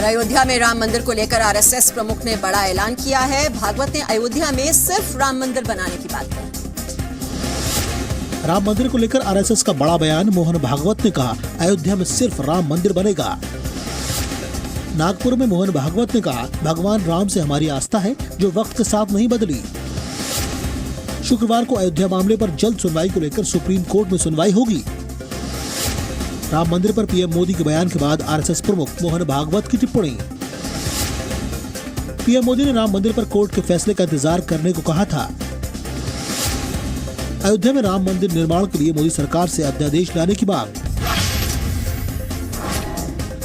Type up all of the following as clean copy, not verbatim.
और अयोध्या में राम मंदिर को लेकर आरएसएस प्रमुख ने बड़ा ऐलान किया है। भागवत ने अयोध्या में सिर्फ राम मंदिर बनाने की बात कही। राम मंदिर को लेकर आरएसएस का बड़ा बयान। मोहन भागवत ने कहा, अयोध्या में सिर्फ राम मंदिर बनेगा। नागपुर में मोहन भागवत ने कहा, भगवान राम से हमारी आस्था है जो वक्त के साथ नहीं बदली। शुक्रवार को अयोध्या मामले पर जल्द सुनवाई को लेकर सुप्रीम कोर्ट में सुनवाई होगी। राम मंदिर पर पीएम मोदी के बयान के बाद आरएसएस प्रमुख मोहन भागवत की टिप्पणी। पीएम मोदी ने राम मंदिर पर कोर्ट के फैसले का इंतजार करने को कहा था। अयोध्या में राम मंदिर निर्माण के लिए मोदी सरकार से अध्यादेश लाने की मांग।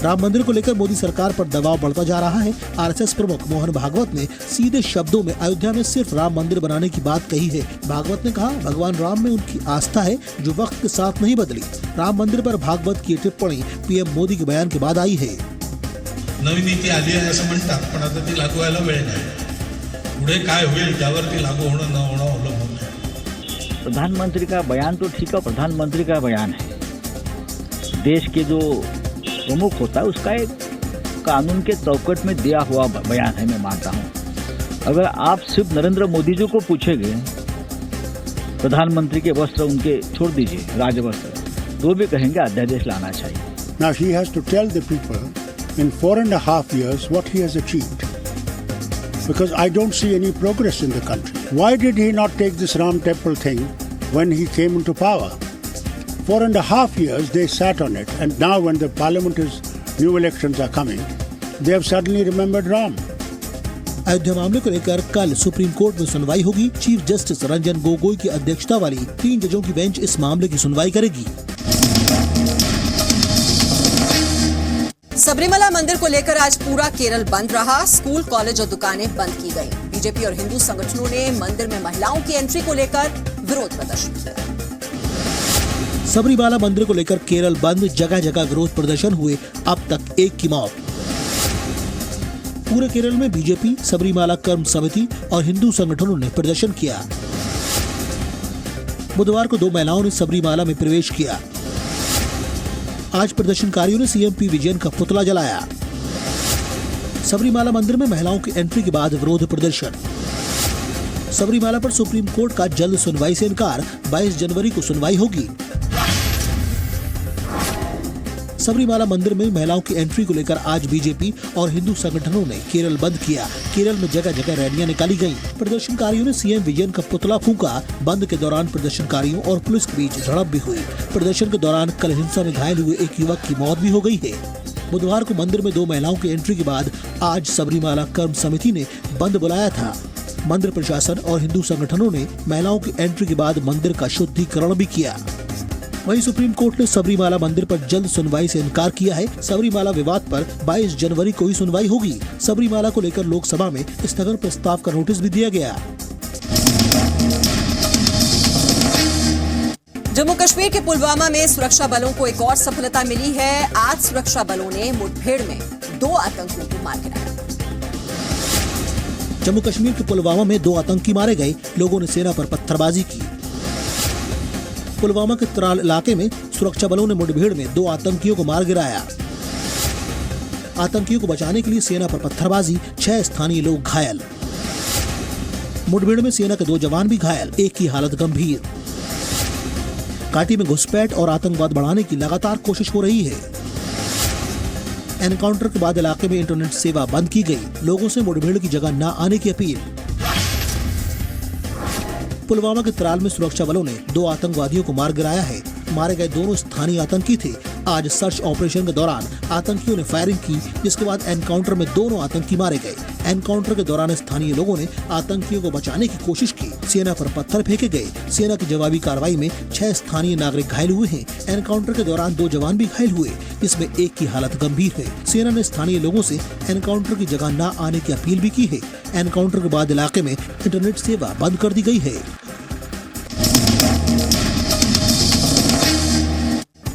राम मंदिर को लेकर मोदी सरकार पर दबाव बढ़ता जा रहा है। आरएसएस प्रमुख मोहन भागवत ने सीधे शब्दों में अयोध्या में सिर्फ राम मंदिर बनाने की बात कही है। भागवत ने कहा, भगवान राम में उनकी आस्था है जो वक्त के साथ नहीं बदली। राम मंदिर पर भागवत की टिप्पणी पीएम मोदी के बयान के बाद आई है। नवी नीती आली आहे असं म्हणतात, पण आता ती लागू व्हायला वेळ नाही। पुढे काय होईल त्यावर ती लागू होणं न होणं अवलंबून आहे। प्रधानमंत्री का बयान तो ठीक है, प्रधानमंत्री का बयान है। देश के जो प्रमुख होता है उसका एक कानून के चौकट में दिया हुआ बयान है, मैं मानता हूँ। अगर आप सिर्फ नरेंद्र मोदी जी को पूछेंगे, प्रधानमंत्री के वस्त्र उनके छोड़ दीजिए, राजवस्त्र, तो भी कहेंगे अध्यादेश लाना चाहिए। Now he has to tell the people in 4.5 years what he has achieved, because I don't see any progress in the country. Why did he not take this Ram temple thing when he came into power? 4.5 years they sat on it, and now when the parliament is, new elections are coming, they have suddenly remembered Ram. Ayodhya मामले को लेकर कल supreme court में सुनवाई होगी। Chief justice Ranjan Gogoi की अध्यक्षता वाली 3 जजों की बेंच इस मामले की सुनवाई करेगी। सबरीमला मंदिर को लेकर आज पूरा केरल बंद रहा। स्कूल, कॉलेज और दुकानें बंद की गई। बीजेपी और हिंदू संगठनों ने मंदिर में महिलाओं की एंट्री को लेकर विरोध प्रदर्शन किया। सबरीमाला मंदिर को लेकर केरल बंद, जगह जगह विरोध प्रदर्शन हुए। अब तक 1 की मौत। पूरे केरल में बीजेपी, सबरीमाला कर्म समिति और हिंदू संगठनों ने प्रदर्शन किया। बुधवार को 2 महिलाओं ने सबरीमाला में प्रवेश किया। आज प्रदर्शनकारियों ने सीएम पी विजयन का पुतला जलाया। सबरीमाला मंदिर में महिलाओं की एंट्री के बाद विरोध प्रदर्शन। सबरीमाला पर सुप्रीम कोर्ट का जल्द सुनवाई से इनकार। 22 जनवरी को सुनवाई होगी। सबरीमाला मंदिर में महिलाओं की एंट्री को लेकर आज बीजेपी और हिंदू संगठनों ने केरल बंद किया। केरल में जगह जगह रैलियां निकाली गईं। प्रदर्शनकारियों ने सीएम विजयन का पुतला फूंका। बंद के दौरान प्रदर्शनकारियों और पुलिस के बीच झड़प भी हुई। प्रदर्शन के दौरान कल हिंसा में घायल हुए एक युवक की मौत भी हो गई है। बुधवार को मंदिर में 2 महिलाओं की एंट्री के बाद आज सबरीमाला कर्म समिति ने बंद बुलाया था। मंदिर प्रशासन और हिंदू संगठनों ने महिलाओं की एंट्री के बाद मंदिर का शुद्धिकरण भी किया। वहीं सुप्रीम कोर्ट ने सबरीमाला मंदिर पर जल्द सुनवाई से इनकार किया है। सबरीमाला विवाद पर 22 जनवरी को ही सुनवाई होगी। सबरीमाला को लेकर लोकसभा में स्थगन प्रस्ताव का नोटिस भी दिया गया। जम्मू कश्मीर के पुलवामा में सुरक्षा बलों को एक और सफलता मिली है। आज सुरक्षा बलों ने मुठभेड़ में 2 आतंकियों को मार गिराया। जम्मू कश्मीर के पुलवामा में 2 आतंकी मारे गए। लोगों ने सेना पर पत्थरबाजी की। पुलवामा के त्राल इलाके में सुरक्षा बलों ने मुठभेड़ में 2 आतंकियों को मार गिराया। आतंकियों को बचाने के लिए सेना पर पत्थरबाजी, 6 स्थानीय लोग घायल। मुठभेड़ में सेना के 2 जवान भी घायल, एक की हालत गंभीर। घाटी में घुसपैठ और आतंकवाद बढ़ाने की लगातार कोशिश हो रही है। एनकाउंटर के बाद इलाके में इंटरनेट सेवा बंद की गई। लोगों से मुठभेड़ की जगह न आने की अपील। पुलवामा के त्राल में सुरक्षा बलों ने 2 आतंकवादियों को मार गिराया है। मारे गए दोनों स्थानीय आतंकी थे। आज सर्च ऑपरेशन के दौरान आतंकियों ने फायरिंग की, जिसके बाद एनकाउंटर में दोनों आतंकी मारे गए। एनकाउंटर के दौरान स्थानीय लोगों ने आतंकियों को बचाने की कोशिश की। सेना पर पत्थर फेंके गए। सेना की जवाबी कार्रवाई में 6 स्थानीय नागरिक घायल हुए हैं। एनकाउंटर के दौरान 2 जवान भी घायल हुए, जिसमें एक की हालत गंभीर है। सेना ने स्थानीय लोगों से एनकाउंटर की जगह न आने की अपील भी की है। एनकाउंटर के बाद इलाके में इंटरनेट सेवा बंद कर दी गई है।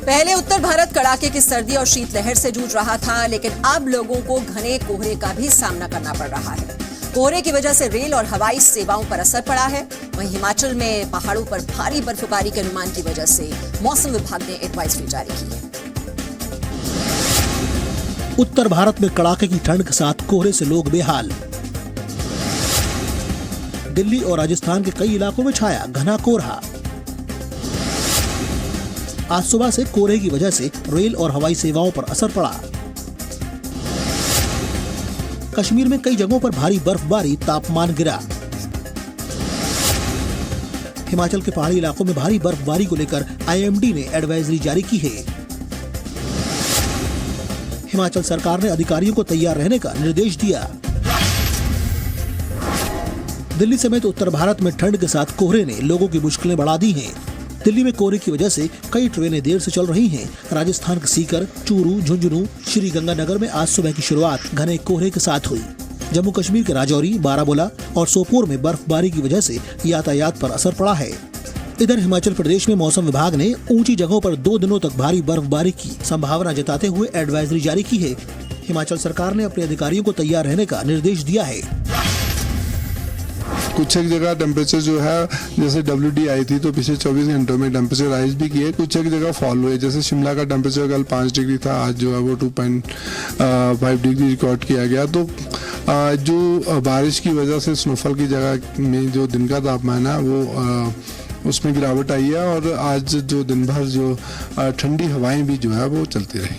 पहले उत्तर भारत कड़ाके की सर्दी और शीतलहर से जूझ रहा था, लेकिन अब लोगों को घने कोहरे का भी सामना करना पड़ रहा है। कोहरे की वजह से रेल और हवाई सेवाओं पर असर पड़ा है। वहीं हिमाचल में पहाड़ों पर भारी बर्फबारी के अनुमान की वजह से मौसम विभाग ने एडवाइजरी जारी की है। उत्तर भारत में कड़ाके की ठंड के साथ कोहरे से लोग बेहाल। दिल्ली और राजस्थान के कई इलाकों में छाया घना कोहरा। आज सुबह से कोहरे की वजह से रेल और हवाई सेवाओं पर असर पड़ा। कश्मीर में कई जगहों पर भारी बर्फबारी, तापमान गिरा। हिमाचल के पहाड़ी इलाकों में भारी बर्फबारी को लेकर आईएमडी ने एडवाइजरी जारी की है। हिमाचल सरकार ने अधिकारियों को तैयार रहने का निर्देश दिया। दिल्ली समेत उत्तर भारत में ठंड के साथ कोहरे ने लोगों की मुश्किलें बढ़ा दी हैं। दिल्ली में कोहरे की वजह से कई ट्रेनें देर से चल रही हैं। राजस्थान के सीकर, चूरू, झुंझुनू, श्रीगंगानगर में आज सुबह की शुरुआत घने कोहरे के साथ हुई। जम्मू कश्मीर के राजौरी, बारामूला और सोपोर में बर्फबारी की वजह से यातायात पर असर पड़ा है। इधर हिमाचल प्रदेश में मौसम विभाग ने ऊंची जगहों पर 2 दिनों तक भारी बर्फबारी की संभावना जताते हुए एडवाइजरी जारी की है। हिमाचल सरकार ने अपने अधिकारियों को तैयार रहने का निर्देश दिया है। कुछ एक जगह टेम्परेचर जो है, जैसे WD आई थी तो पिछले 24 घंटों में टेम्परेचर राइज भी किए, कुछ एक जगह फॉल हुए। जैसे शिमला का टेम्परेचर कल 5 डिग्री था, आज जो है वो 2.5 डिग्री रिकॉर्ड किया गया। तो जो बारिश की वजह से स्नोफॉल की जगह में जो दिन का तापमान है वो उसमें गिरावट आई है और आज जो दिन भर जो ठंडी हवाएं भी जो है वो चलती रही।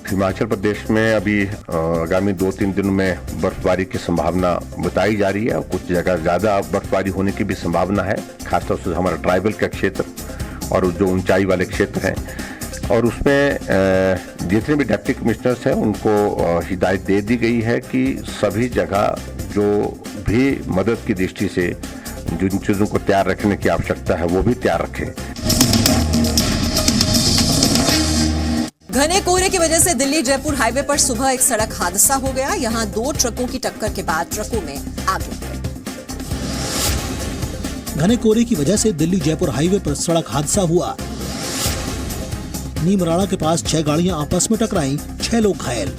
हिमाचल प्रदेश में अभी आगामी 2-3 दिनों में बर्फबारी की संभावना बताई जा रही है और कुछ जगह ज़्यादा बर्फबारी होने की भी संभावना है, खासतौर से हमारा ट्राइबल का क्षेत्र और जो ऊंचाई वाले क्षेत्र हैं। और उसमें जितने भी डिप्टी कमिश्नर्स हैं उनको हिदायत दे दी गई है कि सभी जगह जो भी मदद की दृष्टि से जिन चीज़ों को तैयार रखने की आवश्यकता है वो भी तैयार रखें। घने कोहरे की वजह से दिल्ली जयपुर हाईवे पर सुबह एक सड़क हादसा हो गया। यहां 2 ट्रकों की टक्कर के बाद ट्रकों में आग लग गई। घने कोहरे की वजह से दिल्ली जयपुर हाईवे पर सड़क हादसा हुआ। नीमराणा के पास 6 गाड़ियां आपस में टकराईं, 6 लोग घायल।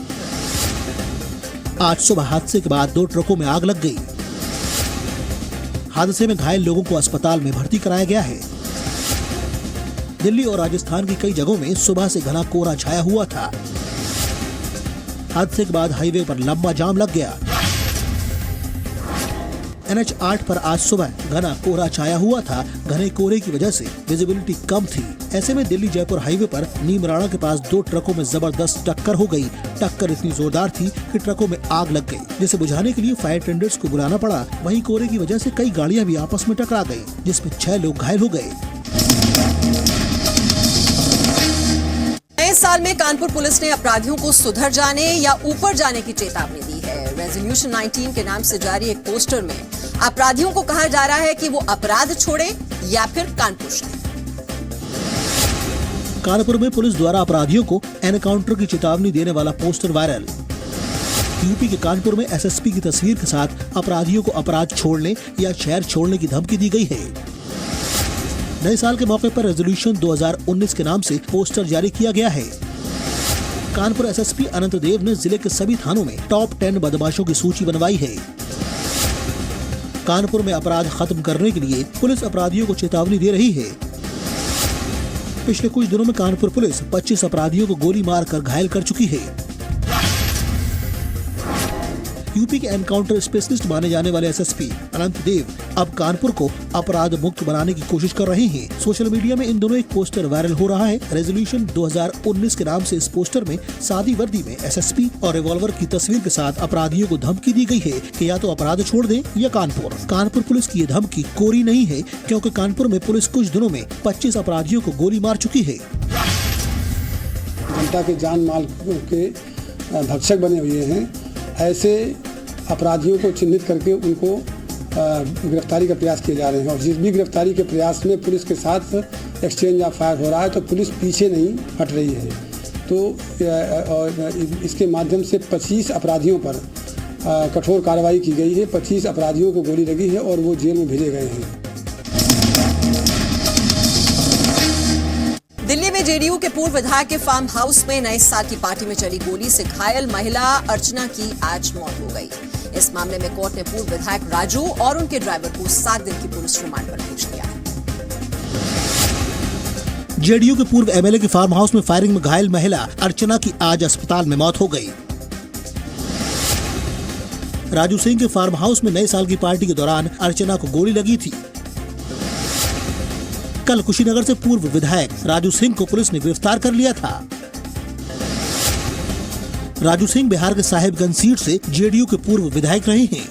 आज सुबह हादसे के बाद 2 ट्रकों में आग लग गई। हादसे में घायल लोगों को अस्पताल में भर्ती कराया गया है। दिल्ली और राजस्थान की कई जगहों में सुबह से घना कोहरा छाया हुआ था। हादसे के बाद हाईवे पर लंबा जाम लग गया। NH 8 पर आज सुबह घना कोहरा छाया हुआ था। घने कोहरे की वजह से विजिबिलिटी कम थी। ऐसे में दिल्ली जयपुर हाईवे पर नीमराणा के पास 2 ट्रकों में जबरदस्त टक्कर हो गई। टक्कर इतनी जोरदार थी कि ट्रकों में आग लग गई, जिसे बुझाने के लिए फायर टेंडर्स को बुलाना पड़ा। वहीं कोहरे की वजह से कई गाड़ियां भी आपस में टकरा गई, जिसमें 6 लोग घायल हो गए। नए साल में कानपुर पुलिस ने अपराधियों को सुधर जाने या ऊपर जाने की चेतावनी दी है। रेजोल्यूशन 19 के नाम से जारी एक पोस्टर में अपराधियों को कहा जा रहा है कि वो अपराध छोड़े या फिर कानपुर शहर। कानपुर में पुलिस द्वारा अपराधियों को एनकाउंटर की चेतावनी देने वाला पोस्टर वायरल। यूपी के कानपुर में SSP की तस्वीर के साथ अपराधियों को अपराध छोड़ने या शहर छोड़ने की धमकी दी गई है। नए साल के मौके पर रेजोल्यूशन 2019 के नाम से पोस्टर जारी किया गया है। कानपुर SSP अनंत देव ने जिले के सभी थानों में टॉप 10 बदमाशों की सूची बनवाई है। कानपुर में अपराध खत्म करने के लिए पुलिस अपराधियों को चेतावनी दे रही है। पिछले कुछ दिनों में कानपुर पुलिस 25 अपराधियों को गोली मारकर घायल कर चुकी है। यूपी के एनकाउंटर स्पेशलिस्ट माने जाने वाले SSP अनंत देव अब कानपुर को अपराध मुक्त बनाने की कोशिश कर रहे हैं। सोशल मीडिया में इन दोनों एक पोस्टर वायरल हो रहा है। रेजोल्यूशन 2019 के नाम से इस पोस्टर में सादी वर्दी में SSP और रिवॉल्वर की तस्वीर के साथ अपराधियों को धमकी दी गई है कि या तो अपराध छोड़ दें या कानपुर। कानपुर पुलिस की ये धमकी कोरी नहीं है, क्योंकि कानपुर में पुलिस कुछ दिनों में 25 अपराधियों को गोली मार चुकी है। जनता के जान माल के भक्षक बने हुए हैं, ऐसे अपराधियों को चिन्हित करके उनको गिरफ्तारी का प्रयास किए जा रहे हैं। और जिस भी गिरफ्तारी के प्रयास में पुलिस के साथ एक्सचेंज ऑफ फायर हो रहा है तो पुलिस पीछे नहीं हट रही है। तो और इसके माध्यम से 25 अपराधियों पर कठोर कार्रवाई की गई है। 25 अपराधियों को गोली लगी है और वो जेल में भेजे गए हैं। दिल्ली में जेडीयू के पूर्व विधायक के फार्म हाउस में नए साल की पार्टी में चली गोली से घायल महिला अर्चना की आज मौत हो गई। इस मामले में कोर्ट ने पूर्व विधायक राजू और उनके ड्राइवर को 7 दिन की पुलिस रिमांड पर भेज दिया है। जेडीयू के पूर्व MLA के फार्म हाउस में फायरिंग में घायल महिला अर्चना की आज अस्पताल में मौत हो गई। राजू सिंह के फार्म हाउस में नए साल की पार्टी के दौरान अर्चना को गोली लगी थी। कल कुशीनगर से पूर्व विधायक राजू सिंह को पुलिस ने गिरफ्तार कर लिया था। राजू सिंह बिहार के साहिबगंज सीट से जेडीयू के पूर्व विधायक रहे हैं।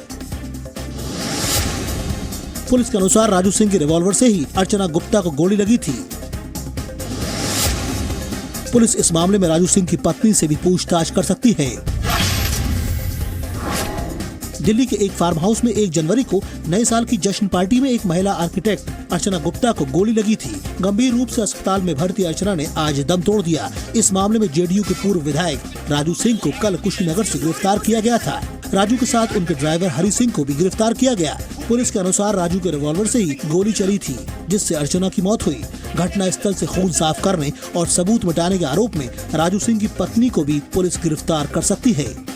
पुलिस के अनुसार राजू सिंह के रिवॉल्वर से ही अर्चना गुप्ता को गोली लगी थी। पुलिस इस मामले में राजू सिंह की पत्नी से भी पूछताछ कर सकती है। दिल्ली के एक फार्म हाउस में 1 जनवरी को नए साल की जश्न पार्टी में एक महिला आर्किटेक्ट अर्चना गुप्ता को गोली लगी थी। गंभीर रूप से अस्पताल में भर्ती अर्चना ने आज दम तोड़ दिया। इस मामले में जेडीयू के पूर्व विधायक राजू सिंह को कल कुशीनगर से गिरफ्तार किया गया था। राजू के साथ उनके ड्राइवर हरि सिंह को भी गिरफ्तार किया गया। पुलिस के अनुसार राजू के रिवॉल्वर से ही गोली चली थी, जिससे अर्चना की मौत हुई। घटना स्थल से खून साफ करने और सबूत मिटाने के आरोप में राजू सिंह की पत्नी को भी पुलिस गिरफ्तार कर सकती है।